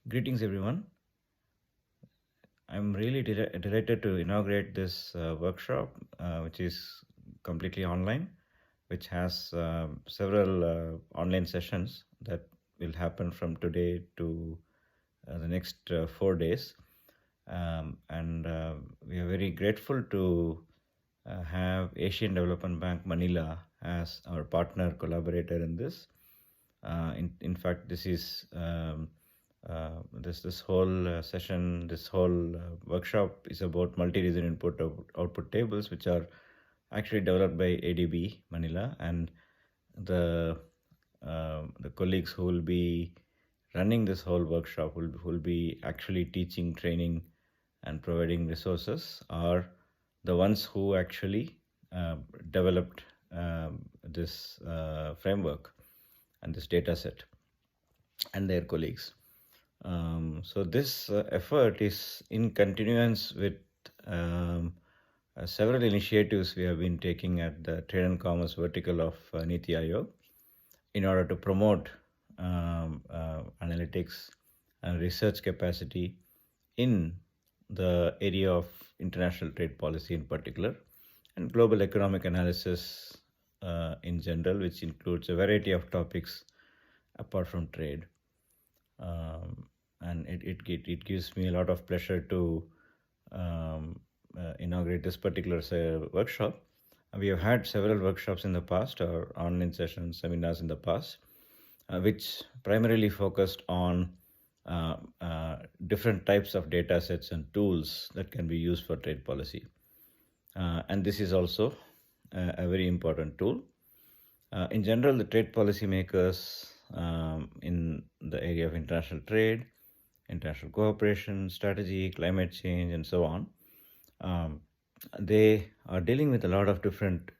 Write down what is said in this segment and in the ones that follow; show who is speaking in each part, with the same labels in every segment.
Speaker 1: Greetings, everyone. I'm really delighted to inaugurate this workshop, which is completely online, which has several online sessions that will happen from today to the next 4 days. And we are very grateful to have Asian Development Bank Manila as our partner collaborator in this. In fact, this is this whole session, this whole workshop is about multi-region output tables, which are actually developed by ADB Manila, and the the colleagues who will be running this whole workshop will be actually teaching, training, and providing resources are the ones who actually developed this framework and this data set and their colleagues. So this effort is in continuance with several initiatives we have been taking at the Trade and Commerce vertical of NITI MRIO in order to promote analytics and research capacity in the area of international trade policy in particular, and global economic analysis in general, which includes a variety of topics apart from trade. And it gives me a lot of pleasure to inaugurate this particular workshop. We have had several workshops in the past, or online sessions, seminars in the past, which primarily focused on different types of data sets and tools that can be used for trade policy. And this is also a very important tool. In general, the trade policy makers in the area of international trade, international cooperation, strategy, climate change, and so on, they are dealing with a lot of different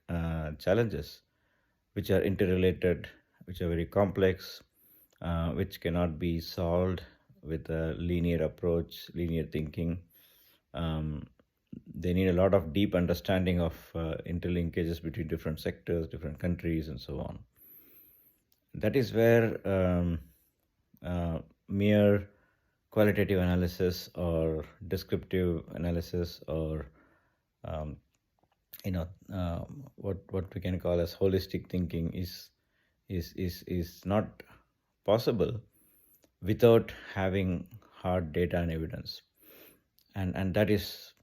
Speaker 1: challenges which are interrelated, which are very complex, which cannot be solved with a linear approach, linear thinking. They need a lot of deep understanding of interlinkages between different sectors, different countries, and so on. That is where mere qualitative analysis or descriptive analysis, or what we can call as holistic thinking is not possible without having hard data and evidence, and that is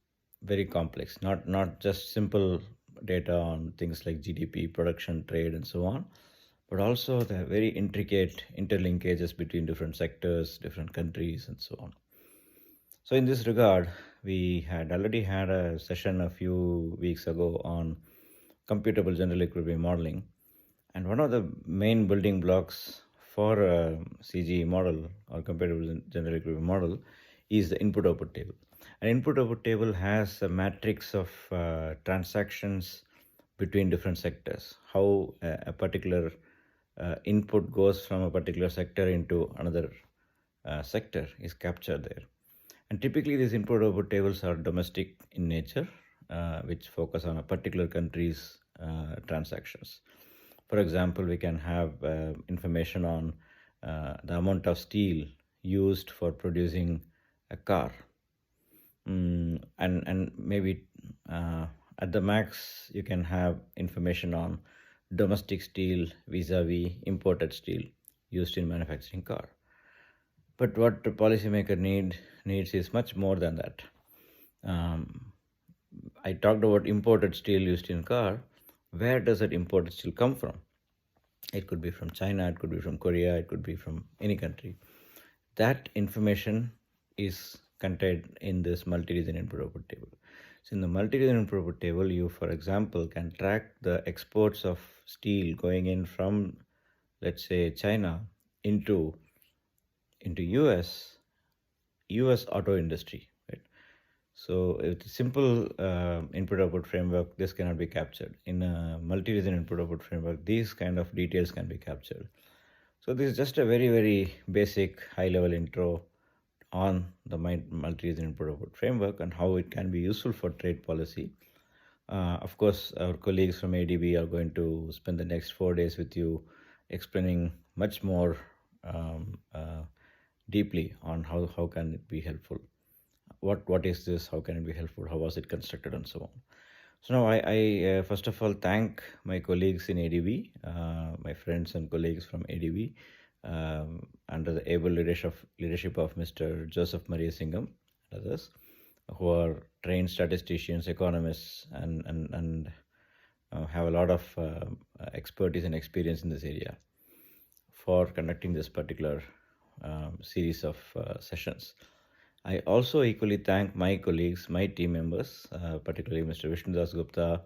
Speaker 1: very complex. Not just simple data on things like GDP, production, trade, and so on, but also the very intricate interlinkages between different sectors, different countries, and so on. So in this regard, we had already had a session a few weeks ago on computable general equilibrium modeling. And one of the main building blocks for a CGE model, or computable general equilibrium model, is the input-output table. An input-output table has a matrix of transactions between different sectors, how a particular input goes from a particular sector into another sector is captured there. And typically these input-output tables are domestic in nature, which focus on a particular country's transactions. For example, we can have information on the amount of steel used for producing a car. And maybe at the max, you can have information on domestic steel vis-a-vis imported steel used in manufacturing car. But what the policymaker needs is much more than that. I talked about imported steel used in car. Where does that imported steel come from? It could be from China, it could be from Korea, it could be from any country. That information is contained in this multi-region input-output table. So in the multi-region input-output table, you, for example, can track the exports of steel going in from, let's say, China into US auto industry, right? So with a simple input-output framework, this cannot be captured. In a multi-region input-output framework, these kind of details can be captured. So this is just a very, very basic high-level intro on the multi-region input-output framework and how it can be useful for trade policy. Of course, our colleagues from ADB are going to spend the next 4 days with you explaining much more deeply on how can it be helpful. What is this? How can it be helpful? How was it constructed, and so on. So now I first of all thank my colleagues in ADB, my friends and colleagues from ADB, under the able leadership of Mr. Joseph Maria Singham and others, who are trained statisticians, economists, and have a lot of expertise and experience in this area for conducting this particular series of sessions. I also equally thank my colleagues, my team members, particularly Mr. Vishnu Das Gupta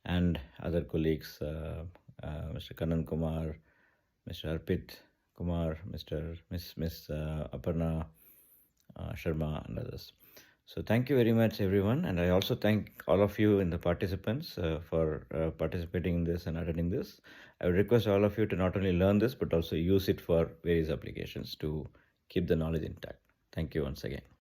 Speaker 1: and other colleagues, Mr. Kannan Kumar, Mr. Arpit Kumar, Miss Aparna Sharma, and others. So thank you very much, everyone, and I also thank all of you in the participants for participating in this and attending this. I would request all of you to not only learn this but also use it for various applications to keep the knowledge intact. Thank you once again.